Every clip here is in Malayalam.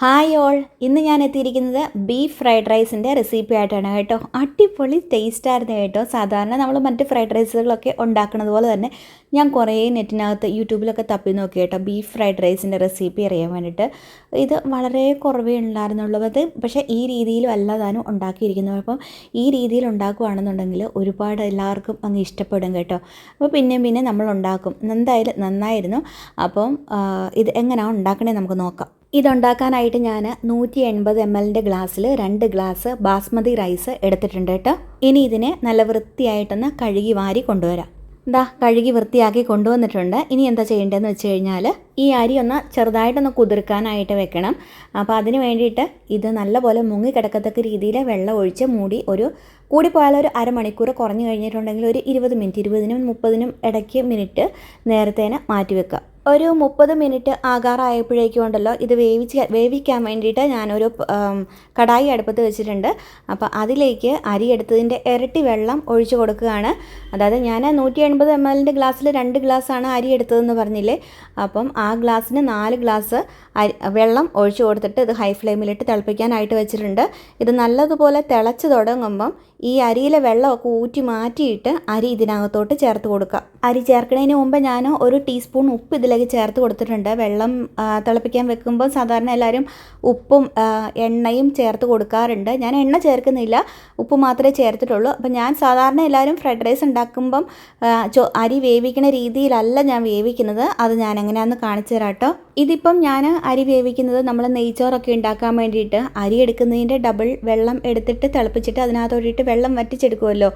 ഹായ് ഓൾ, ഇന്ന് ഞാൻ എത്തിയിരിക്കുന്നത് ബീഫ് ഫ്രൈഡ് റൈസിൻ്റെ റെസിപ്പി ആയിട്ടാണ് കേട്ടോ. അടിപൊളി ടേസ്റ്റായിരുന്നു കേട്ടോ. സാധാരണ നമ്മൾ മറ്റ് ഫ്രൈഡ് റൈസുകളൊക്കെ ഉണ്ടാക്കുന്നത് പോലെ തന്നെ ഞാൻ കുറേ നെറ്റിനകത്ത് യൂട്യൂബിലൊക്കെ തപ്പി നോക്കി കേട്ടോ, ബീഫ് ഫ്രൈഡ് റൈസിൻ്റെ റെസിപ്പി അറിയാൻ വേണ്ടിയിട്ട്. ഇത് വളരെ കുറവേ ഉണ്ടായിരുന്നുള്ളത്, പക്ഷേ ഈ രീതിയിലും അല്ലാതാണ് ഉണ്ടാക്കിയിരിക്കുന്നത്. അപ്പം ഈ രീതിയിൽ ഉണ്ടാക്കുകയാണെന്നുണ്ടെങ്കിൽ ഒരുപാട് എല്ലാവർക്കും അങ്ങ് ഇഷ്ടപ്പെടും കേട്ടോ. അപ്പോൾ പിന്നെ നമ്മൾ ഉണ്ടാക്കും. എന്തായാലും നന്നായിരുന്നു. അപ്പം ഇത് എങ്ങനെയാണ് ഉണ്ടാക്കണേ നമുക്ക് നോക്കാം. ഇതുണ്ടാക്കാനായിട്ട് ഞാൻ 180 ml ഗ്ലാസ്സിൽ 2 ഗ്ലാസ് ബാസ്മതി റൈസ് എടുത്തിട്ടുണ്ട് കേട്ടോ. ഇനി ഇതിനെ നല്ല വൃത്തിയായിട്ടൊന്ന് കഴുകി വാരി കൊണ്ടുവരാം. കഴുകി വൃത്തിയാക്കി കൊണ്ടുവന്നിട്ടുണ്ട്. ഇനി എന്താ ചെയ്യേണ്ടതെന്ന് വെച്ച് കഴിഞ്ഞാൽ ഈ അരി ഒന്ന് ചെറുതായിട്ടൊന്ന് കുതിർക്കാനായിട്ട് വെക്കണം. അപ്പോൾ അതിന് വേണ്ടിയിട്ട് ഇത് നല്ലപോലെ മുങ്ങിക്കിടക്കത്തക്ക രീതിയിൽ വെള്ളം ഒഴിച്ച് മൂടി കൂടിപ്പോയാൽ ഒരു അരമണിക്കൂർ, കുറഞ്ഞു കഴിഞ്ഞിട്ടുണ്ടെങ്കിൽ ഒരു 20 മിനിറ്റ്, 20നും 30നും ഇടയ്ക്ക് മിനിറ്റ് നേരത്തേനെ മാറ്റി വെക്കുക. ഒരു 30 മിനിറ്റ് ആകാറായപ്പോഴേക്കും ഉണ്ടല്ലോ, ഇത് വേവിക്കാൻ വേണ്ടിയിട്ട് ഞാനൊരു കടായി അടുപ്പത്ത് വെച്ചിട്ടുണ്ട്. അപ്പോൾ അതിലേക്ക് അരി എടുത്തതിൻ്റെ ഇരട്ടി വെള്ളം ഒഴിച്ച് കൊടുക്കുകയാണ്. അതായത് ഞാൻ 180 ml ഗ്ലാസ്സിൽ 2 ഗ്ലാസ്സാണ് അരി എടുത്തതെന്ന് പറഞ്ഞില്ലേ. അപ്പം ആ ഗ്ലാസ്സിന് 4 ഗ്ലാസ് വെള്ളം ഒഴിച്ച് കൊടുത്തിട്ട് ഇത് ഹൈ ഫ്ലെയിമിലിട്ട് തിളപ്പിക്കാനായിട്ട് വെച്ചിട്ടുണ്ട്. ഇത് നല്ലതുപോലെ തിളച്ച് തുടങ്ങുമ്പം ഈ അരിയിലെ വെള്ളമൊക്കെ ഊറ്റി മാറ്റിയിട്ട് അരി ഇതിനകത്തോട്ട് ചേർത്ത് കൊടുക്കുക. അരി ചേർക്കുന്നതിന് മുമ്പ് ഞാൻ 1 ടീസ്പൂൺ ഉപ്പ് ഇതിലേക്ക് ചേർത്ത് കൊടുത്തിട്ടുണ്ട്. വെള്ളം തിളപ്പിക്കാൻ വെക്കുമ്പോൾ സാധാരണ എല്ലാവരും ഉപ്പും എണ്ണയും ചേർത്ത് കൊടുക്കാറുണ്ട്. ഞാൻ എണ്ണ ചേർക്കുന്നില്ല, ഉപ്പ് മാത്രമേ ചേർത്തിട്ടുള്ളൂ. അപ്പം ഞാൻ സാധാരണ എല്ലാവരും ഫ്രൈഡ് റൈസ് ഉണ്ടാക്കുമ്പം അരി വേവിക്കുന്ന രീതിയിലല്ല ഞാൻ വേവിക്കുന്നത്. അത് ഞാൻ എങ്ങനെയാണെന്ന് കാണിച്ചു തരാം കേട്ടോ. ഇതിപ്പം ഞാൻ അരി വേവിക്കുന്നത് നമ്മൾ നെയ്ച്ചോറൊക്കെ ഉണ്ടാക്കാൻ വേണ്ടിയിട്ട് അരി എടുക്കുന്നതിൻ്റെ ഡബിൾ വെള്ളം എടുത്തിട്ട് തിളപ്പിച്ചിട്ട് അതിനകത്തോട്ടിട്ട് വെള്ളം വറ്റിച്ചെടുക്കുമല്ലോ,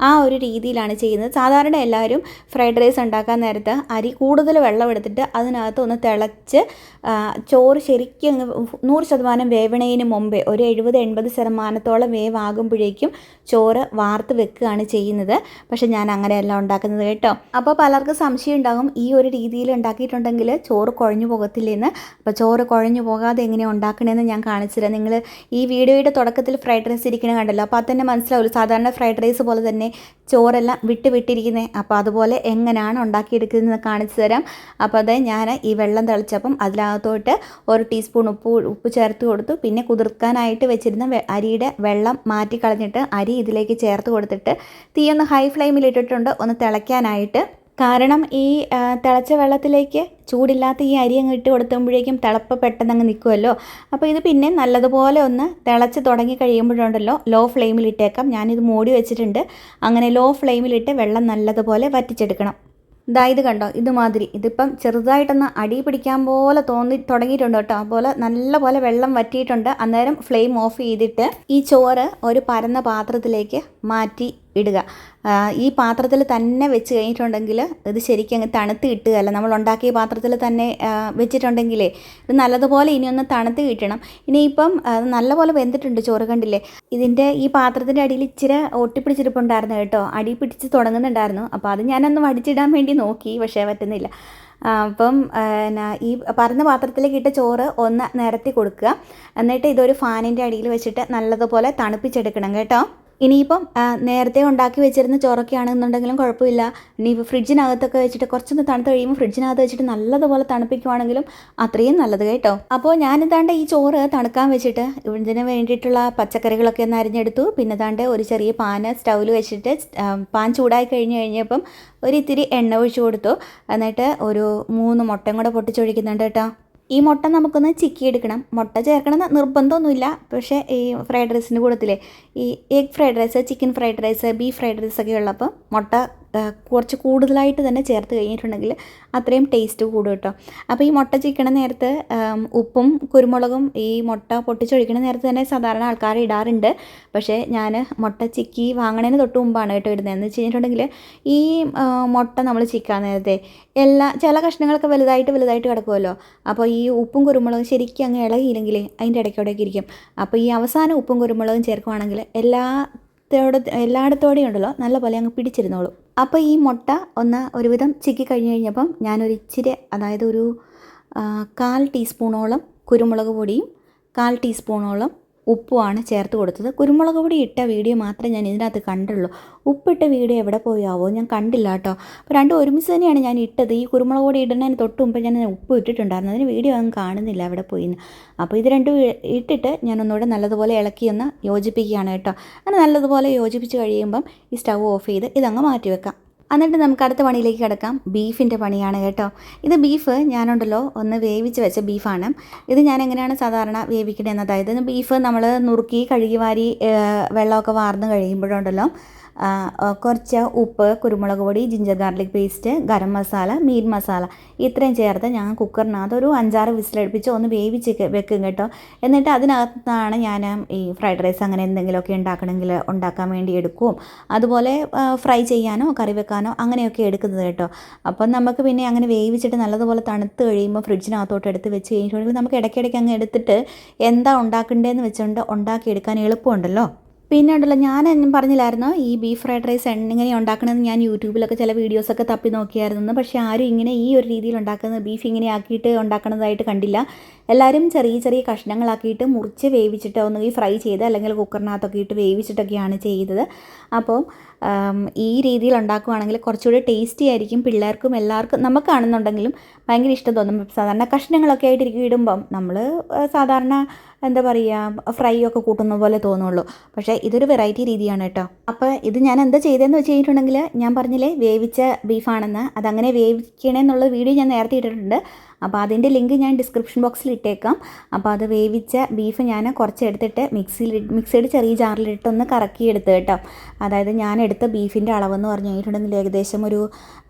ആ ഒരു രീതിയിലാണ് ചെയ്യുന്നത്. സാധാരണ എല്ലാവരും ഫ്രൈഡ് റൈസ് ഉണ്ടാക്കാൻ നേരത്ത് അരി കൂടുതൽ വെള്ളം എടുത്തിട്ട് അതിനകത്ത് ഒന്ന് തിളച്ച് ചോറ് ശരിക്കും 100% വേവണതിന് മുമ്പേ ഒരു 70-80% വേവാകുമ്പോഴേക്കും ചോറ് വാർത്ത് വെക്കുകയാണ് ചെയ്യുന്നത്. പക്ഷെ ഞാൻ അങ്ങനെയല്ല ഉണ്ടാക്കുന്നത് കേട്ടോ. അപ്പോൾ പലർക്കും സംശയം ഉണ്ടാകും, ഈ ഒരു രീതിയിൽ ഉണ്ടാക്കിയിട്ടുണ്ടെങ്കിൽ ചോറ് കുഴഞ്ഞു പോകത്തില്ലെന്ന്. അപ്പോൾ ചോറ് കുഴഞ്ഞു പോകാതെ എങ്ങനെയാണ് ഉണ്ടാക്കണമെന്ന് ഞാൻ കാണിച്ചു തരാം. നിങ്ങൾ ഈ വീഡിയോയുടെ തുടക്കത്തിൽ ഫ്രൈഡ് റൈസ് ഇരിക്കണ കണ്ടല്ലോ, അപ്പോൾ അത് തന്നെ മനസ്സിലാവില്ല. സാധാരണ ഫ്രൈഡ് റൈസ് പോലെ തന്നെ ചോറെല്ലാം വിട്ടിരിക്കുന്നത്. അപ്പോൾ അതുപോലെ എങ്ങനെയാണ് ഉണ്ടാക്കിയെടുക്കുന്നതെന്ന് കാണിച്ചു തരാം. അപ്പോൾ അത് ഞാൻ ഈ വെള്ളം തിളച്ചപ്പം അതിനകത്തോട്ട് 1 ടീസ്പൂൺ ഉപ്പ് ചേർത്ത് കൊടുത്തു. പിന്നെ കുതിർക്കാനായിട്ട് വെച്ചിരുന്ന അരിയുടെ വെള്ളം മാറ്റി കളഞ്ഞിട്ട് അരി ഇതിലേക്ക് ചേർത്ത് കൊടുത്തിട്ട് തീയൊന്ന് ഹൈ ഫ്ലെയിമിലിട്ടിട്ടുണ്ട് ഒന്ന് തിളയ്ക്കാനായിട്ട്. കാരണം ഈ തിളച്ച വെള്ളത്തിലേക്ക് ചൂടില്ലാത്ത ഈ അരി അങ്ങ് ഇട്ട് കൊടുക്കുമ്പോഴേക്കും തിളപ്പ് പെട്ടെന്ന് അങ്ങ് നിൽക്കുമല്ലോ. അപ്പോൾ ഇത് പിന്നെ നല്ലതുപോലെ ഒന്ന് തിളച്ച് തുടങ്ങി കഴിയുമ്പോഴുണ്ടല്ലോ ലോ ഫ്ലെയിമിലിട്ടേക്കാം. ഞാനിത് മൂടി വെച്ചിട്ടുണ്ട്. അങ്ങനെ ലോ ഫ്ലെയിമിലിട്ട് വെള്ളം നല്ലതുപോലെ വറ്റിച്ചെടുക്കണം. ഇത് കണ്ടോ, ഇതുമാതിരി ഇതിപ്പം ചെറുതായിട്ടൊന്ന് അടി പിടിക്കാൻ പോലെ തുടങ്ങിയിട്ടുണ്ട് കേട്ടോ. അതുപോലെ നല്ലപോലെ വെള്ളം വറ്റിയിട്ടുണ്ട്. അന്നേരം ഫ്ലെയിം ഓഫ് ചെയ്തിട്ട് ഈ ചോറ് ഒരു പരന്ന പാത്രത്തിലേക്ക് മാറ്റി ഇടുക. ഈ പാത്രത്തിൽ തന്നെ വെച്ച് കഴിഞ്ഞിട്ടുണ്ടെങ്കിൽ ഇത് ശരിക്കും അങ്ങ് തണുത്ത് കിട്ടുകയല്ല. നമ്മൾ ഉണ്ടാക്കിയ പാത്രത്തിൽ തന്നെ വെച്ചിട്ടുണ്ടെങ്കിലേ ഇത് നല്ലതുപോലെ ഇനിയൊന്ന് തണുത്ത് കിട്ടണം. ഇനിയിപ്പം നല്ലപോലെ വെന്തിട്ടുണ്ട് ചോറ്, കണ്ടില്ലേ. ഇതിൻ്റെ ഈ പാത്രത്തിൻ്റെ അടിയിൽ ഇച്ചിരി ഒട്ടിപ്പിടിച്ചിരിപ്പുണ്ടായിരുന്നു കേട്ടോ, അടി പിടിച്ച് തുടങ്ങുന്നുണ്ടായിരുന്നു. അപ്പോൾ അത് ഞാനൊന്ന് വടിച്ചിടാൻ വേണ്ടി നോക്കി, പക്ഷേ പറ്റുന്നില്ല. അപ്പം ഈ പരന്ന പാത്രത്തിലേക്ക് ഇട്ട ചോറ് ഒന്ന് നിരത്തി കൊടുക്കുക. എന്നിട്ട് ഇതൊരു ഫാനിൻ്റെ അടിയിൽ വെച്ചിട്ട് നല്ലതുപോലെ തണുപ്പിച്ചെടുക്കണം കേട്ടോ. ഇനിയിപ്പം നേരത്തെ ഉണ്ടാക്കി വെച്ചിരുന്ന ചോറൊക്കെ ആണെന്നുണ്ടെങ്കിലും കുഴപ്പമില്ല. ഇനിയിപ്പോൾ ഫ്രിഡ്ജിനകത്തൊക്കെ വെച്ചിട്ട് കുറച്ചൊന്ന് തണുത്ത് കഴിയുമ്പോൾ ഫ്രിഡ്ജിനകത്ത് വെച്ചിട്ട് നല്ലതുപോലെ തണുപ്പിക്കുവാണെങ്കിലും അത്രയും നല്ലത് കേട്ടോ. അപ്പോൾ ഞാനിതാണ്ട് ഈ ചോറ് തണുക്കാൻ വെച്ചിട്ട് ഇതിന് വേണ്ടിയിട്ടുള്ള പച്ചക്കറികളൊക്കെ ഒന്ന് അരിഞ്ഞെടുത്തു. പിന്നെ താണ്ട് ഒരു ചെറിയ പാന് സ്റ്റൗവിൽ വെച്ചിട്ട് പാൻ ചൂടായി കഴിഞ്ഞപ്പം ഒരിത്തിരി എണ്ണ ഒഴിച്ചു കൊടുത്തു. എന്നിട്ട് ഒരു 3 മുട്ടയും കൂടെ പൊട്ടിച്ചൊഴിക്കുന്നുണ്ട് കേട്ടോ. ഈ മുട്ട നമുക്കൊന്ന് ചിക്കിയെടുക്കണം. മുട്ട ചേർക്കണമെന്ന് നിർബന്ധമൊന്നുമില്ല. പക്ഷേ ഈ ഫ്രൈഡ് റൈസിൻ്റെ കൂട്ടത്തിലെ ഈ egg fried rice, chicken fried rice, beef fried rice ഒക്കെ ഉള്ളപ്പോൾ മുട്ട കുറച്ച് കൂടുതലായിട്ട് തന്നെ ചേർത്ത് കഴിഞ്ഞിട്ടുണ്ടെങ്കിൽ അത്രയും ടേസ്റ്റ് കൂടും കേട്ടോ. അപ്പോൾ ഈ മുട്ട ചിക്കണ നേരത്ത് ഉപ്പും കുരുമുളകും ഈ മുട്ട പൊട്ടിച്ചൊഴിക്കണ നേരത്ത് തന്നെ സാധാരണ ആൾക്കാർ ഇടാറുണ്ട്. പക്ഷേ ഞാൻ മുട്ട ചിക്കി വാങ്ങണതിന് തൊട്ട് മുമ്പാണ് കേട്ടോ ഇടുന്നത്. എന്ന് വെച്ച് കഴിഞ്ഞിട്ടുണ്ടെങ്കിൽ ഈ മുട്ട നമ്മൾ ചിക്കാൻ നേരത്തെ ചില കഷ്ണങ്ങളൊക്കെ വലുതായിട്ട് കിടക്കുമല്ലോ. അപ്പോൾ ഈ ഉപ്പും കുരുമുളകും ശരിക്കും അങ്ങ് ഇളകിയില്ലെങ്കിൽ അതിൻ്റെ ഇടയ്ക്കോടേക്ക് ഇരിക്കും. അപ്പോൾ ഈ അവസാനം ഉപ്പും കുരുമുളകും ചേർക്കുവാണെങ്കിൽ എല്ലായിടത്തോടെയും ഉണ്ടല്ലോ നല്ലപോലെ അങ്ങ് പിടിച്ചിരുന്നോളൂ. അപ്പോൾ ഈ മുട്ട ഒരുവിധം ചിക്കി കഴിഞ്ഞപ്പം ഞാനൊരു ഇച്ചിരി, അതായത് ഒരു 1/4 ടീസ്പൂണോളം കുരുമുളക് പൊടിയും 1/4 ടീസ്പൂണോളം ഉപ്പുമാണ് ചേർത്ത് കൊടുത്തത്. കുരുമുളക് പൊടി ഇട്ട വീഡിയോ മാത്രമേ ഞാൻ ഇതിനകത്ത് കണ്ടുള്ളൂ. ഉപ്പിട്ട വീഡിയോ എവിടെ പോയാവോ ഞാൻ കണ്ടില്ല കേട്ടോ. അപ്പോൾ രണ്ടും ഒരുമിച്ച് തന്നെയാണ് ഞാൻ ഇട്ടത്. ഈ കുരുമുളക് പൊടി ഇടുന്നതിന് തൊട്ട് മുമ്പ് ഞാൻ ഉപ്പ് ഇട്ടിട്ടുണ്ടായിരുന്നു. അതിന് വീഡിയോ ഒന്നും കാണുന്നില്ല എവിടെ പോയിന്ന്. അപ്പോൾ ഇത് രണ്ടും ഇട്ടിട്ട് ഞാൻ ഒന്നുകൂടെ നല്ലതുപോലെ ഇളക്കി ഒന്ന് യോജിപ്പിക്കുകയാണ് കേട്ടോ. അങ്ങനെ നല്ലതുപോലെ യോജിപ്പിച്ച് കഴിയുമ്പം ഈ സ്റ്റൗ ഓഫ് ചെയ്ത് ഇതങ്ങ് മാറ്റി വെക്കാം. എന്നിട്ട് നമുക്ക് അടുത്ത പണിയിലേക്ക് കിടക്കാം. ബീഫിൻ്റെ പണിയാണ് കേട്ടോ. ഇത് ബീഫ് ഞാനുണ്ടല്ലോ ഒന്ന് വേവിച്ച് വെച്ച ബീഫാണ്. ഇത് ഞാൻ എങ്ങനെയാണ് സാധാരണ വേവിക്കണത്, അതായത് ബീഫ് നമ്മൾ നുറുക്കി കഴുകി വാരി വെള്ളമൊക്കെ വാർന്ന് കഴിയുമ്പോഴുണ്ടല്ലോ കുറച്ച് ഉപ്പ്, കുരുമുളക് പൊടി, ginger garlic paste, garam masala, meat masala ഇത്രയും ചേർത്ത് ഞാൻ കുക്കറിനകത്ത് ഒരു 5-6 വിസിലടുപ്പിച്ച് ഒന്ന് വേവിച്ച് വെക്കും കേട്ടോ. എന്നിട്ട് അതിനകത്താണ് ഞാൻ ഈ ഫ്രൈഡ് റൈസ് അങ്ങനെ എന്തെങ്കിലുമൊക്കെ ഉണ്ടാക്കണമെങ്കിൽ ഉണ്ടാക്കാൻ വേണ്ടി എടുക്കും. അതുപോലെ ഫ്രൈ ചെയ്യാനോ കറി വെക്കാനോ അങ്ങനെയൊക്കെ എടുക്കുന്നത് കേട്ടോ. അപ്പം നമുക്ക് പിന്നെ അങ്ങനെ വേവിച്ചിട്ട് നല്ലതുപോലെ തണുത്ത് കഴിയുമ്പോൾ ഫ്രിഡ്ജിനകത്തോട്ട് എടുത്ത് വെച്ച് കഴിഞ്ഞിട്ടുണ്ടെങ്കിൽ നമുക്ക് ഇടയ്ക്കിടയ്ക്ക് അങ്ങ് എടുത്തിട്ട് എന്താ ഉണ്ടാക്കേണ്ടതെന്ന് വെച്ചുകൊണ്ട് ഉണ്ടാക്കിയെടുക്കാൻ എളുപ്പമുണ്ടല്ലോ. പിന്നെ ഉണ്ടല്ലോ, ഞാൻ പറഞ്ഞില്ലായിരുന്നോ ഈ ബീഫ് ഫ്രൈഡ് റൈസ് എങ്ങനെ ഉണ്ടാക്കണമെന്ന് ഞാൻ യൂട്യൂബിലൊക്കെ ചില വീഡിയോസൊക്കെ തപ്പി നോക്കിയായിരുന്നു. പക്ഷേ ആരും ഇങ്ങനെ ഈ ഒരു രീതിയിൽ ഉണ്ടാക്കുന്നത് ബീഫ് ഇങ്ങനെ ആക്കിയിട്ട് ഉണ്ടാക്കുന്നതായിട്ട് കണ്ടില്ല. എല്ലാവരും ചെറിയ ചെറിയ കഷ്ണങ്ങളാക്കിയിട്ട് മുറിച്ച് വേവിച്ചിട്ട് ഒന്നുകിൽ ഫ്രൈ ചെയ്ത് അല്ലെങ്കിൽ കുക്കറിനകത്തൊക്കെ ഇട്ട് വേവിച്ചിട്ടൊക്കെയാണ് ചെയ്തത്. അപ്പോൾ ഈ രീതിയിൽ ഉണ്ടാക്കുകയാണെങ്കിൽ കുറച്ചുകൂടി ടേസ്റ്റി ആയിരിക്കും. പിള്ളേർക്കും എല്ലാവർക്കും നമുക്കാണെന്നുണ്ടെങ്കിലും ഭയങ്കര ഇഷ്ടം തോന്നും. സാധാരണ കഷ്ണങ്ങളൊക്കെ ആയിട്ട് ഇടുമ്പം നമ്മൾ സാധാരണ എന്താ പറയുക ഫ്രൈ ഒക്കെ കൂട്ടുന്ന പോലെ തോന്നുള്ളൂ. പക്ഷേ ഇതൊരു വെറൈറ്റി രീതിയാണ് കേട്ടോ. അപ്പോൾ ഇത് ഞാൻ എന്താ ചെയ്തതെന്ന് വെച്ച് കഴിഞ്ഞിട്ടുണ്ടെങ്കിൽ, ഞാൻ പറഞ്ഞില്ലേ വേവിച്ച ബീഫാണെന്ന്, അതങ്ങനെ വേവിക്കണമെന്നുള്ള വീഡിയോ ഞാൻ നേരത്തെ ഇട്ടിട്ടുണ്ട്. അപ്പോൾ അതിൻ്റെ ലിങ്ക് ഞാൻ ഡിസ്ക്രിപ്ഷൻ ബോക്സിൽ ഇട്ടേക്കാം. അപ്പോൾ അത് വേവിച്ച ബീഫ് ഞാൻ കുറച്ച് എടുത്തിട്ട് മിക്സിയുടെ ചെറിയ ജാറിലിട്ട് ഒന്ന് കറക്കിയെടുത്ത് കേട്ടോ. അതായത് ഞാൻ എടുത്ത ബീഫിൻ്റെ അളവെന്ന് പറഞ്ഞു കഴിഞ്ഞിട്ടുണ്ടെങ്കിൽ ഏകദേശം ഒരു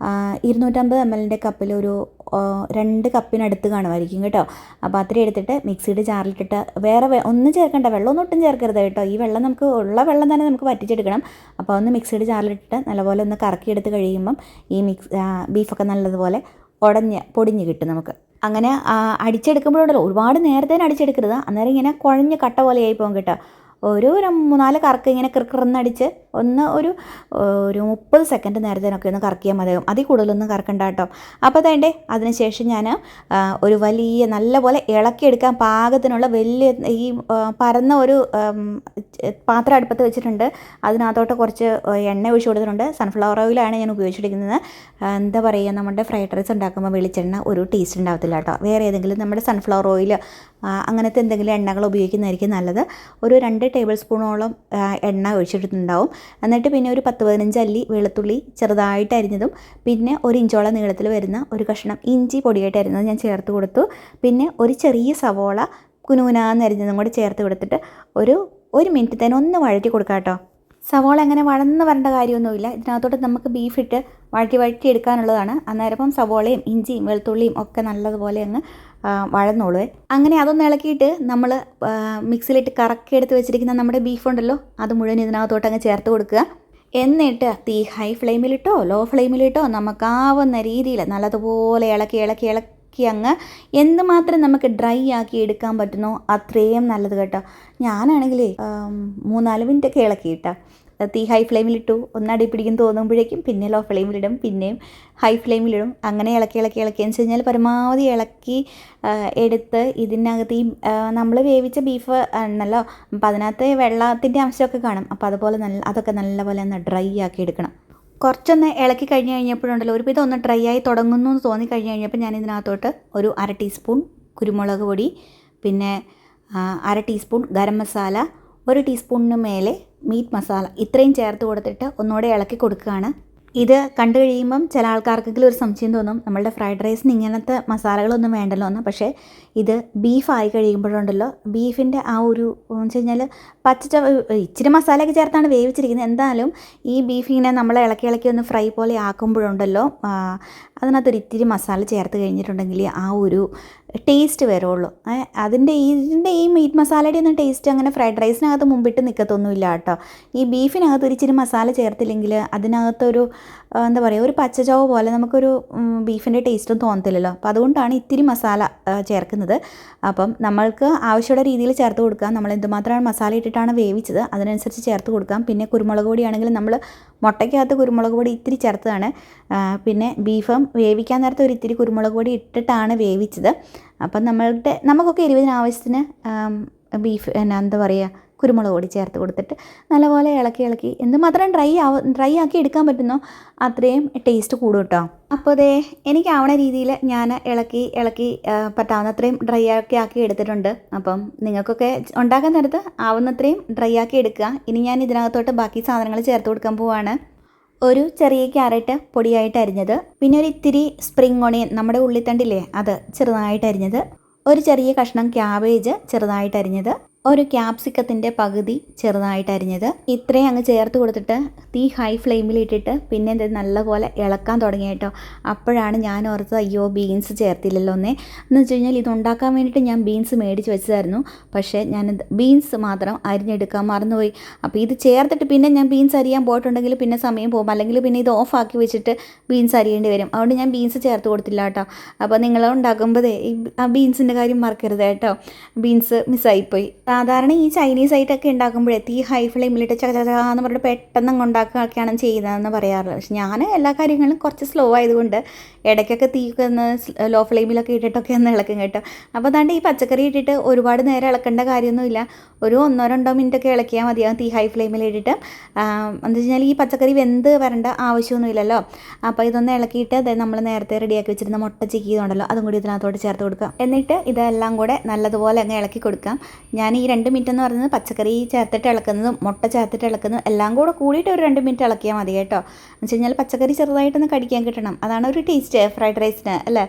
250 ml കപ്പിൽ ഒരു 2 കപ്പിനടുത്ത് കാണുമായിരിക്കും കേട്ടോ. അപ്പോൾ അത്രയും എടുത്തിട്ട് മിക്സിയുടെ ജാറിലിട്ടിട്ട് വേറെ ഒന്നും ചേർക്കണ്ട, വെള്ളമൊന്നും ഒട്ടും ചേർക്കരുത് കേട്ടോ. ഈ വെള്ളം നമുക്ക് ഉള്ള വെള്ളം തന്നെ നമുക്ക് വറ്റിച്ചെടുക്കണം. അപ്പോൾ ഒന്ന് മിക്സിയുടെ ജാറിലിട്ടിട്ട് നല്ലപോലെ ഒന്ന് കറക്കിയെടുത്ത് കഴിയുമ്പം ഈ ബീഫൊക്കെ നല്ലതുപോലെ പൊടിഞ്ഞ് കിട്ടും നമുക്ക്. അങ്ങനെ അടിച്ചെടുക്കുമ്പോഴുണ്ടല്ലോ ഒരുപാട് നേരത്തെ അടിച്ചെടുക്കരുത്, അന്നേരം ഇങ്ങനെ കുഴഞ്ഞ് കട്ട പോലെ ആയി പോകും കേട്ടോ. ഒരു 3-4 കറക്ക് ഇങ്ങനെ കിറന്നടിച്ച് ഒന്ന് ഒരു 30 സെക്കൻഡ് നേരത്തേനൊക്കെ ഒന്ന് കറക്കിയാൽ മതിയാകും. അതിൽ കൂടുതലൊന്നും കറക്കണ്ട കേട്ടോ. അപ്പോൾ അതേണ്ടേ അതിനുശേഷം ഞാൻ ഒരു വലിയ നല്ലപോലെ ഇളക്കിയെടുക്കാൻ പാകത്തിനുള്ള വലിയ ഈ പരന്ന ഒരു പാത്രം അടുപ്പത്ത് വെച്ചിട്ടുണ്ട്. അതിനകത്തോട്ട് കുറച്ച് എണ്ണ ഒഴിച്ച് കൊടുത്തിട്ടുണ്ട്. സൺഫ്ലവർ ഓയിലാണ് ഞാൻ ഉപയോഗിച്ചിരിക്കുന്നത്. എന്താ പറയുക, നമ്മുടെ ഫ്രൈഡ് റൈസ് ഉണ്ടാക്കുമ്പോൾ വെളിച്ചെണ്ണ ഒരു ടേസ്റ്റ് ഉണ്ടാകത്തില്ല കേട്ടോ. വേറെ ഏതെങ്കിലും നമ്മുടെ സൺഫ്ലവർ ഓയിൽ അങ്ങനത്തെ എന്തെങ്കിലും എണ്ണകൾ ഉപയോഗിക്കുന്നതായിരിക്കും നല്ലത്. ഒരു 2 ടേബിൾ സ്പൂണോളം എണ്ണ ഒഴിച്ചിട്ടുണ്ടാവും. എന്നിട്ട് പിന്നെ ഒരു 10-15 അല്ലി വെളുത്തുള്ളി ചെറുതായിട്ട് അരിഞ്ഞതും, പിന്നെ 1 ഇഞ്ചോളം നീളത്തിൽ വരുന്ന ഒരു കഷ്ണം ഇഞ്ചി പൊടിയായിട്ട് അരിഞ്ഞത് ഞാൻ ചേർത്ത് കൊടുത്തു. പിന്നെ ഒരു ചെറിയ സവോള കുനുകുനാന്ന് അരിഞ്ഞതും കൂടി ചേർത്ത് കൊടുത്തിട്ട് ഒരു മിനിറ്റ് തന്നെ ഒന്ന് വഴറ്റി കൊടുക്കാം കേട്ടോ. സവോള അങ്ങനെ വഴന്ന് വരേണ്ട കാര്യമൊന്നുമില്ല. ഇതിനകത്തോട്ട് നമുക്ക് ബീഫിട്ട് വഴറ്റി എടുക്കാനുള്ളതാണ്. അന്നേരം സവോളയും ഇഞ്ചിയും വെളുത്തുള്ളിയും ഒക്കെ നല്ലതുപോലെ അങ്ങ് വഴന്നോളൂ. അങ്ങനെ അതൊന്ന് ഇളക്കിയിട്ട് നമ്മൾ മിക്സിയിലിട്ട് കറക്കിയെടുത്ത് വെച്ചിരിക്കുന്ന നമ്മുടെ ബീഫുണ്ടല്ലോ അത് മുഴുവൻ ഇതിനകത്തോട്ട് അങ്ങ് ചേർത്ത് കൊടുക്കുക. എന്നിട്ട് തീ ഹൈ ഫ്ലെയിമിലിട്ടോ ലോ ഫ്ലെയിമിലിട്ടോ നമുക്കാവുന്ന രീതിയിൽ നല്ലതുപോലെ ഇളക്കി അങ്ങ് എന്തുമാത്രം നമുക്ക് ഡ്രൈ ആക്കി എടുക്കാൻ പറ്റുന്നോ അത്രയും നല്ലത് കേട്ടോ. ഞാനാണെങ്കിലേ 3-4 മിനിറ്റൊക്കെ ഇളക്കിയിട്ടാ. തീ ഹൈ ഫ്ലെയിമിലിട്ടു, ഒന്ന് അടി പിടിക്കും തോന്നുമ്പോഴേക്കും പിന്നെ ലോ ഫ്ലെയിമിലിടും, പിന്നെയും ഹൈ ഫ്ലെയിമിലിടും. അങ്ങനെ ഇളക്കി എന്ന് വെച്ച് കഴിഞ്ഞാൽ പരമാവധി ഇളക്കി എടുത്ത് ഇതിനകത്ത് ഈ നമ്മൾ വേവിച്ച ബീഫ് ആണല്ലോ, അപ്പോൾ അതിനകത്ത് വെള്ളത്തിൻ്റെ അംശമൊക്കെ കാണും. അപ്പോൾ അതുപോലെ അതൊക്കെ നല്ലപോലെ ഒന്ന് ഡ്രൈ ആക്കി എടുക്കണം. കുറച്ചൊന്ന് ഇളക്കി കഴിഞ്ഞ് കഴിഞ്ഞപ്പോഴുണ്ടല്ലോ ഒരുവിധം ഒന്ന് ഡ്രൈ ആയി തുടങ്ങുന്നു എന്ന് തോന്നി കഴിഞ്ഞ് കഴിഞ്ഞപ്പോൾ ഞാൻ ഇതിനകത്തോട്ട് ഒരു 1/2 ടീസ്പൂൺ കുരുമുളക് പൊടി, പിന്നെ 1/2 ടീസ്പൂൺ ഗരം മസാല, 1 ടീസ്പൂണിന് മേലെ മീറ്റ് മസാല ഇത്രയും ചേർത്ത് കൊടുത്തിട്ട് ഒന്നുകൂടെ ഇളക്കി കൊടുക്കുകയാണ്. ഇത് കണ്ടു കഴിയുമ്പം ചില ആൾക്കാർക്കെങ്കിലും ഒരു സംശയം തോന്നും, നമ്മളുടെ ഫ്രൈഡ് റൈസിന് ഇങ്ങനത്തെ മസാലകളൊന്നും വേണ്ടല്ലോ എന്ന്. പക്ഷേ ഇത് ബീഫായി കഴിയുമ്പോഴുണ്ടല്ലോ ബീഫിൻ്റെ ആ ഒരു എന്ന് വെച്ച് കഴിഞ്ഞാൽ ഇച്ചിരി മസാലയൊക്കെ ചേർത്താണ് വേവിച്ചിരിക്കുന്നത്. എന്തായാലും ഈ ബീഫ് ഇങ്ങനെ നമ്മൾ ഇളക്കി ഒന്ന് ഫ്രൈ പോലെ ആക്കുമ്പോഴുണ്ടല്ലോ അതിനകത്തൊരു ഇത്തിരി മസാല ചേർത്ത് കഴിഞ്ഞിട്ടുണ്ടെങ്കിൽ ആ ഒരു ടേസ്റ്റ് വരുള്ളൂ. ഇതിൻ്റെ ഈ മീറ്റ് മസാലയുടെ ഒന്നും ടേസ്റ്റ് അങ്ങനെ ഫ്രൈഡ് റൈസിനകത്ത് മുമ്പിട്ട് നിൽക്കത്തൊന്നുമില്ല കേട്ടോ. ഈ ബീഫിനകത്ത് ഒരു ഇച്ചിരി മസാല ചേർത്തില്ലെങ്കിൽ അതിനകത്തൊരു എന്താ പറയുക ഒരു പച്ചച്ചോവ പോലെ നമുക്കൊരു ബീഫിൻ്റെ ടേസ്റ്റും തോന്നത്തില്ലല്ലോ. അപ്പോൾ അതുകൊണ്ടാണ് ഇത്തിരി മസാല ചേർക്കുന്നത്. അപ്പം നമ്മൾക്ക് ആവശ്യമുള്ള രീതിയിൽ ചേർത്ത് കൊടുക്കാം. നമ്മൾ എന്തുമാത്രമാണ് മസാല ഇട്ടിട്ടാണ് വേവിച്ചത് അതിനനുസരിച്ച് ചേർത്ത് കൊടുക്കാം. പിന്നെ കുരുമുളക് പൊടിയാണെങ്കിൽ നമ്മൾ മുട്ടയ്ക്കകത്ത് കുരുമുളക് പൊടി ഇത്തിരി ചേർത്തതാണ്. പിന്നെ ബീഫും വേവിക്കാൻ നേരത്തെ ഒരു ഇത്തിരി കുരുമുളക് പൊടി ഇട്ടിട്ടാണ് വേവിച്ചത്. അപ്പം നമുക്കൊക്കെ എരിവിന് ആവശ്യത്തിന് ബീഫ് എന്താ പറയുക കുരുമുളക് പൊടി ചേർത്ത് കൊടുത്തിട്ട് നല്ലപോലെ ഇളക്കി എന്തുമാത്രം ഡ്രൈ ആക്കി എടുക്കാൻ പറ്റുന്നോ അത്രയും ടേസ്റ്റ് കൂടും കേട്ടോ. അപ്പോൾ അതേ എനിക്കാവണ രീതിയിൽ ഞാൻ ഇളക്കി പറ്റാവുന്ന അത്രയും ഡ്രൈ ആക്കി എടുത്തിട്ടുണ്ട്. അപ്പം നിങ്ങൾക്കൊക്കെ ഉണ്ടാക്കാൻ നേരത്ത് ആവുന്നത്രയും ഡ്രൈ ആക്കി എടുക്കുക. ഇനി ഞാൻ ഇതിനകത്തോട്ട് ബാക്കി സാധനങ്ങൾ ചേർത്ത് കൊടുക്കാൻ പോവാണ്. ഒരു ചെറിയ ക്യാരറ്റ് പൊടിയായിട്ട് അരിഞ്ഞത്, പിന്നെ ഒരു ഇത്തിരി സ്പ്രിംഗ് ഓണിയൻ നമ്മുടെ ഉള്ളിത്തണ്ടില്ലേ അത് ചെറുതായിട്ട് അരിഞ്ഞത്, ഒരു ചെറിയ കഷ്ണം ക്യാബേജ് ചെറുതായിട്ട് അരിഞ്ഞത്, ഒരു ക്യാപ്സിക്കത്തിൻ്റെ പകുതി ചെറുതായിട്ട് അരിഞ്ഞത്, ഇത്രയും അങ്ങ് ചേർത്ത് കൊടുത്തിട്ട് തീ ഹൈ ഫ്ലെയിമിലിട്ടിട്ട് പിന്നെ ഇത് നല്ലപോലെ ഇളക്കാൻ തുടങ്ങി കേട്ടോ. അപ്പോഴാണ് ഞാൻ ഓർത്തത് അയ്യോ ബീൻസ് ചേർത്തില്ലല്ലോ എന്ന് വെച്ച് കഴിഞ്ഞാൽ ഇതുണ്ടാക്കാൻ വേണ്ടിയിട്ട് ഞാൻ ബീൻസ് മേടിച്ച് വെച്ചതായിരുന്നു. പക്ഷേ ഞാൻ ബീൻസ് മാത്രം അരിഞ്ഞെടുക്കാൻ മറന്നുപോയി. അപ്പോൾ ഇത് ചേർത്തിട്ട് പിന്നെ ഞാൻ ബീൻസ് അരിയാൻ പോയിട്ടുണ്ടെങ്കിൽ പിന്നെ സമയം പോകും, അല്ലെങ്കിൽ പിന്നെ ഇത് ഓഫാക്കി വെച്ചിട്ട് ബീൻസ് അരിയേണ്ടി വരും. അതുകൊണ്ട് ഞാൻ ബീൻസ് ചേർത്ത് കൊടുത്തില്ല കേട്ടോ. അപ്പോൾ നിങ്ങൾ ഉണ്ടാക്കുമ്പോഴേ ആ ബീൻസിൻ്റെ കാര്യം മറക്കരുത് കേട്ടോ, ബീൻസ് മിസ്സായിപ്പോയി. സാധാരണ ഈ ചൈനീസ് ഐറ്റമൊക്കെ ഉണ്ടാക്കുമ്പോഴേ തീ ഹൈ ഫ്ലെയിമിലിട്ട് ചകചകാന്ന് പറഞ്ഞിട്ട് പെട്ടെന്ന് ഉണ്ടാക്കുകയൊക്കെയാണ് ചെയ്യുന്നതെന്ന് പറയാറുള്ളത്. പക്ഷെ ഞാൻ എല്ലാ കാര്യങ്ങളും കുറച്ച് സ്ലോ ആയതുകൊണ്ട് ഇടയ്ക്കൊക്കെ തീയൊക്കെ ഒന്ന് ലോ ഫ്ലെയിമിലൊക്കെ ഇട്ടിട്ടൊക്കെ ഒന്ന് ഇളക്കും കേട്ടോ. അപ്പോൾ അതാണ്ട് ഈ പച്ചക്കറി ഇട്ടിട്ട് ഒരുപാട് നേരം ഇളക്കേണ്ട കാര്യമൊന്നുമില്ല, ഒരു 1-2 മിനിറ്റൊക്കെ ഇളക്കിയാൽ മതിയാകും തീ ഹൈ ഫ്ലെയിമിൽ ഇട്ടിട്ട്. എന്താ വെച്ച് കഴിഞ്ഞാൽ ഈ പച്ചക്കറി വെന്ത് വരേണ്ട ആവശ്യമൊന്നുമില്ലല്ലോ. അപ്പോൾ ഇതൊന്ന് ഇളക്കിയിട്ട് അതായത് നമ്മൾ നേരത്തെ റെഡിയാക്കി വെച്ചിരുന്ന മുട്ട ചിക്കിയതുണ്ടല്ലോ അതും കൂടി ഇതിനകത്തോട്ട് ചേർത്ത് കൊടുക്കാം. എന്നിട്ട് ഇതെല്ലാം കൂടെ നല്ലതുപോലെ അങ്ങ് ഇളക്കി കൊടുക്കാം. ഞാൻ ഈ 2 മിനിറ്റ് എന്ന് പറയുന്നത് പച്ചക്കറി ചേർത്തിട്ട് ഇളക്കുന്നതും മുട്ട ചേർത്തിട്ട് ഇളക്കുന്നതും എല്ലാം കൂടെ കൂടിയിട്ട് ഒരു 2 മിനിറ്റ് ഇളക്കിയാൽ മതി കേട്ടോ. എന്ന് വെച്ച് കഴിഞ്ഞാൽ പച്ചക്കറി ചെറുതായിട്ടൊന്ന് കടിക്കാൻ കിട്ടണം, അതാണ് ഒരു ടേസ്റ്റ് ഫ്രൈഡ് റൈസിന് അല്ലേ.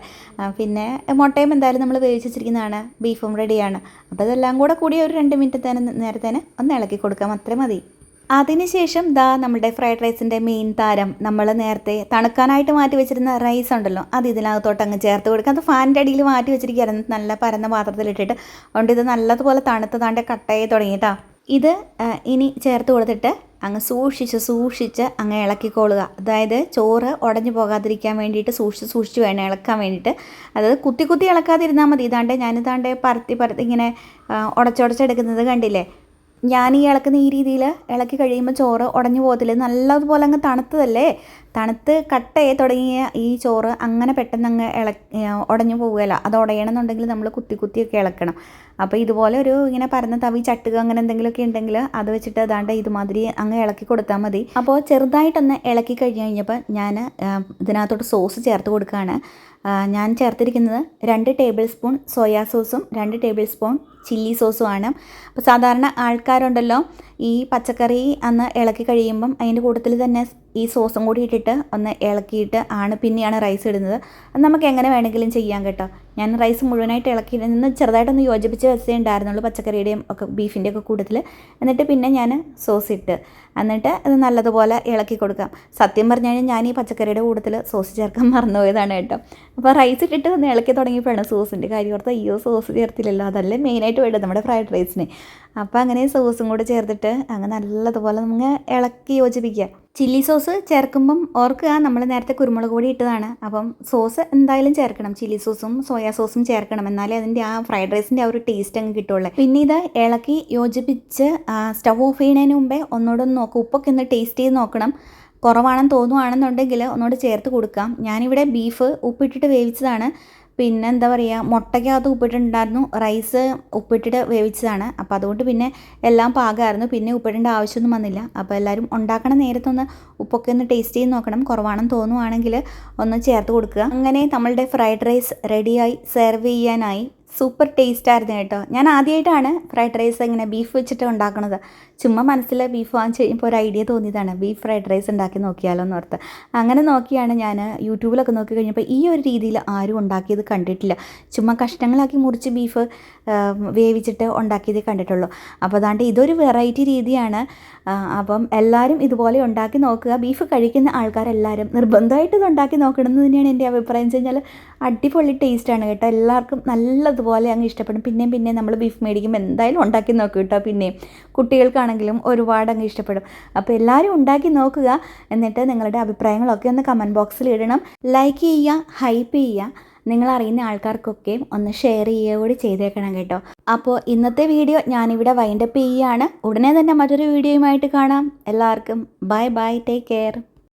പിന്നെ മുട്ടയും എന്തായാലും നമ്മൾ വേവിച്ച് വെച്ചിരിക്കുന്നതാണ്, ബീഫും റെഡിയാണ്. അപ്പോൾ ഇതെല്ലാം കൂടെ കൂടി ഒരു 2 മിനിറ്റ് നേരത്തേന് ഒന്ന് ഇളക്കി കൊടുക്കാം, അത്ര മതി. അതിനുശേഷം നമ്മുടെ ഫ്രൈഡ് റൈസിൻ്റെ മെയിൻ താരം നമ്മൾ നേരത്തെ തണുക്കാനായിട്ട് മാറ്റി വെച്ചിരുന്ന റൈസ് ഉണ്ടല്ലോ അത് ഇതിനകത്തോട്ട് അങ്ങ് ചേർത്ത് കൊടുക്കുക. അത് ഫാനിൻ്റെ അടിയിൽ മാറ്റി വെച്ചിരിക്കുകയായിരുന്നു നല്ല പരന്ന പാത്രത്തിലിട്ടിട്ട്. അതുകൊണ്ട് ഇത് നല്ലതുപോലെ തണുത്തതാണ്ട് കട്ടായി തുടങ്ങിയിട്ടാ. ഇത് ഇനി ചേർത്ത് കൊടുത്തിട്ട് അങ്ങ് സൂക്ഷിച്ച് അങ്ങ് ഇളക്കിക്കൊള്ളുക. അതായത് ചോറ് ഉടഞ്ഞു പോകാതിരിക്കാൻ വേണ്ടിയിട്ട് സൂക്ഷിച്ച് വേണം ഇളക്കാൻ വേണ്ടിയിട്ട്. അതായത് കുത്തി ഇളക്കാതിരുന്നാൽ മതി. ഞാനിതാണ്ട് പരത്തി ഇങ്ങനെ ഉടച്ചെടുക്കുന്നത് കണ്ടില്ലേ. ഞാൻ ഈ ഇളക്കുന്ന ഈ രീതിയിൽ ഇളക്കി കഴിയുമ്പോൾ ചോറ് ഉടഞ്ഞു പോകത്തില്ല. നല്ലതുപോലെ അങ്ങ് തണുത്ത് കട്ടയെ തുടങ്ങിയ ഈ ചോറ് അങ്ങനെ പെട്ടെന്ന് അങ്ങ് ഉടഞ്ഞു പോവുകയില്ല. അത് ഉടയണമെന്നുണ്ടെങ്കിൽ നമ്മൾ കുത്തിയൊക്കെ ഇളക്കണം. അപ്പോൾ ഇതുപോലെ ഒരു ഇങ്ങനെ പരന്ന തവി ചട്ടുക അങ്ങനെ എന്തെങ്കിലുമൊക്കെ ഉണ്ടെങ്കിൽ അത് വെച്ചിട്ട് അതാണ്ട് ഇതുമാതിരി അങ്ങ് ഇളക്കി കൊടുത്താൽ മതി. അപ്പോൾ ചെറുതായിട്ടൊന്ന് ഇളക്കി കഴിഞ്ഞപ്പോൾ ഞാൻ ഇതിനകത്തോട്ട് സോസ് ചേർത്ത് കൊടുക്കുകയാണ്. ഞാൻ ചേർത്തിരിക്കുന്നത് 2 ടേബിൾ സ്പൂൺ സോയാ സോസും 2 ടേബിൾ സ്പൂൺ ചില്ലി സോസുമാണ്. അപ്പോൾ സാധാരണ ആൾക്കാരുണ്ടല്ലോ ഈ പച്ചക്കറി അന്ന് ഇളക്കി കഴിയുമ്പം അതിൻ്റെ കൂട്ടത്തിൽ തന്നെ ഈ സോസും കൂടി ഇട്ടിട്ട് ഒന്ന് ഇളക്കിയിട്ട് പിന്നെയാണ് റൈസ് ഇടുന്നത്. അത് നമുക്ക് എങ്ങനെ വേണമെങ്കിലും ചെയ്യാം കേട്ടോ. ഞാൻ റൈസ് മുഴുവനായിട്ട് ഇളക്കി നിന്ന് ചെറുതായിട്ടൊന്ന് യോജിപ്പിച്ച് വെച്ചേ ഉണ്ടായിരുന്നുള്ളൂ പച്ചക്കറിയുടെയും ഒക്കെ ബീഫിൻ്റെ ഒക്കെ കൂട്ടത്തിൽ. എന്നിട്ട് പിന്നെ ഞാൻ സോസ് ഇട്ട് എന്നിട്ട് അത് നല്ലതുപോലെ ഇളക്കി കൊടുക്കാം. സത്യം പറഞ്ഞു കഴിഞ്ഞാൽ ഞാൻ ഈ പച്ചക്കറിയുടെ കൂട്ടത്തിൽ സോസ് ചേർക്കാൻ മറന്നുപോയതാണ് കേട്ടോ. അപ്പോൾ റൈസ് ഇട്ടിട്ട് ഒന്ന് ഇളക്കി തുടങ്ങിയപ്പോഴാണ് സോസിൻ്റെ കാര്യം ഓർത്ത് അയ്യോ സോസ് ചേർത്തില്ലല്ലോ, അതല്ലേ മെയിനായിട്ട് വേണ്ടത് നമ്മുടെ ഫ്രൈഡ് റൈസിന്. അപ്പോൾ അങ്ങനെ സോസും കൂടെ ചേർത്തിട്ട് അങ്ങ് നല്ലതുപോലെ നമുക്ക് ഇളക്കി യോജിപ്പിക്കുക. ചില്ലി സോസ് ചേർക്കുമ്പം ഓർക്കുക നമ്മൾ നേരത്തെ കുരുമുളക് പൊടി ഇട്ടതാണ്. അപ്പം സോസ് എന്തായാലും ചേർക്കണം, ചില്ലി സോസും സോയാ സോസും ചേർക്കണം, എന്നാലേ അതിൻ്റെ ആ ഫ്രൈഡ് റൈസിൻ്റെ ആ ഒരു ടേസ്റ്റ് അങ്ങ് കിട്ടുള്ളൂ. പിന്നെ ഇത് ഇളക്കി യോജിപ്പിച്ച് സ്റ്റവ് ഓഫ് ചെയ്യുന്നതിന് മുമ്പേ ഒന്നുകൂടെ ഒന്ന് നോക്കുക, ഉപ്പൊക്കെ ഒന്ന് ടേസ്റ്റ് ചെയ്ത് നോക്കണം. കുറവാണെന്ന് തോന്നുവാണെന്നുണ്ടെങ്കിൽ ഒന്നുകൂടെ ചേർത്ത് കൊടുക്കാം. ഞാനിവിടെ ബീഫ് ഉപ്പിട്ടിട്ട് വേവിച്ചതാണ്. പിന്നെ എന്താ പറയുക, മുട്ടയ്ക്കകത്ത് ഉപ്പിട്ടുണ്ടായിരുന്നു, റൈസ് ഉപ്പിട്ടിട്ട് വേവിച്ചതാണ്. അപ്പോൾ അതുകൊണ്ട് പിന്നെ എല്ലാം പാകമായിരുന്നു, പിന്നെ ഉപ്പിടേണ്ട ആവശ്യമൊന്നും വന്നില്ല. അപ്പോൾ എല്ലാവരും ഉണ്ടാക്കണ നേരത്തൊന്ന് ഉപ്പൊക്കെ ഒന്ന് ടേസ്റ്റ് ചെയ്ത് നോക്കണം. കുറവാണെന്ന് തോന്നുവാണെങ്കിൽ ഒന്ന് ചേർത്ത് കൊടുക്കുക. അങ്ങനെ നമ്മളുടെ ഫ്രൈഡ് റൈസ് റെഡിയായി സെർവ് ചെയ്യാനായി. സൂപ്പർ ടേസ്റ്റായിരുന്നു കേട്ടോ. ഞാൻ ആദ്യമായിട്ടാണ് ഫ്രൈഡ് റൈസ് ഇങ്ങനെ ബീഫ് വെച്ചിട്ട് ഉണ്ടാക്കുന്നത്. ചുമ്മാ മനസ്സിൽ ബീഫ് വാങ്ങിച്ച് കഴിഞ്ഞപ്പോൾ ഒരു ഐഡിയ തോന്നിയതാണ്, ബീഫ് ഫ്രൈഡ് റൈസ് ഉണ്ടാക്കി നോക്കിയാലോ എന്ന് ഓർത്ത്. അങ്ങനെ നോക്കിയാണ് ഞാൻ യൂട്യൂബിലൊക്കെ നോക്കി കഴിഞ്ഞപ്പോൾ ഈ ഒരു രീതിയിൽ ആരും ഉണ്ടാക്കിയത് കണ്ടിട്ടില്ല. ചുമ്മാ കഷ്ണങ്ങളാക്കി മുറിച്ച് ബീഫ് വേവിച്ചിട്ട് ഉണ്ടാക്കിയതേ കണ്ടിട്ടുള്ളൂ. അപ്പോൾ അതാണ്ട് ഇതൊരു വെറൈറ്റി രീതിയാണ്. അപ്പം എല്ലാവരും ഇതുപോലെ ഉണ്ടാക്കി നോക്കുക. ബീഫ് കഴിക്കുന്ന ആൾക്കാരെല്ലാവരും നിർബന്ധമായിട്ട് ഇത് ഉണ്ടാക്കി നോക്കണമെന്ന് തന്നെയാണ് എൻ്റെ അഭിപ്രായം. എന്ന് വെച്ച് കഴിഞ്ഞാൽ അടിപൊളി ടേസ്റ്റാണ് കേട്ടോ. എല്ലാവർക്കും നല്ലതുപോലെ അങ്ങ് ഇഷ്ടപ്പെടും. പിന്നെയും നമ്മൾ ബീഫ് മേടിക്കുമ്പോൾ എന്തായാലും ഉണ്ടാക്കി നോക്കും കേട്ടോ. പിന്നെയും കുട്ടികൾക്കാണെങ്കിലും ഒരുപാട് അങ്ങ് ഇഷ്ടപ്പെടും. അപ്പോൾ എല്ലാവരും ഉണ്ടാക്കി നോക്കുക. എന്നിട്ട് നിങ്ങളുടെ അഭിപ്രായങ്ങളൊക്കെ ഒന്ന് കമൻറ്റ് ബോക്സിൽ ഇടണം. ലൈക്ക് ചെയ്യുക, ഹൈപ്പ് ചെയ്യുക. നിങ്ങൾ അറിയുന്ന ആൾക്കാർക്കൊക്കെ ഒന്ന് ഷെയർ ചെയ്യുക കൂടി ചെയ്തേക്കണം കേട്ടോ. അപ്പോൾ ഇന്നത്തെ വീഡിയോ ഞാനിവിടെ വൈൻഡപ്പ് ചെയ്യുകയാണ്. ഉടനെ തന്നെ മറ്റൊരു വീഡിയോയുമായിട്ട് കാണാം. എല്ലാവർക്കും ബൈ, ടേക്ക് കെയർ.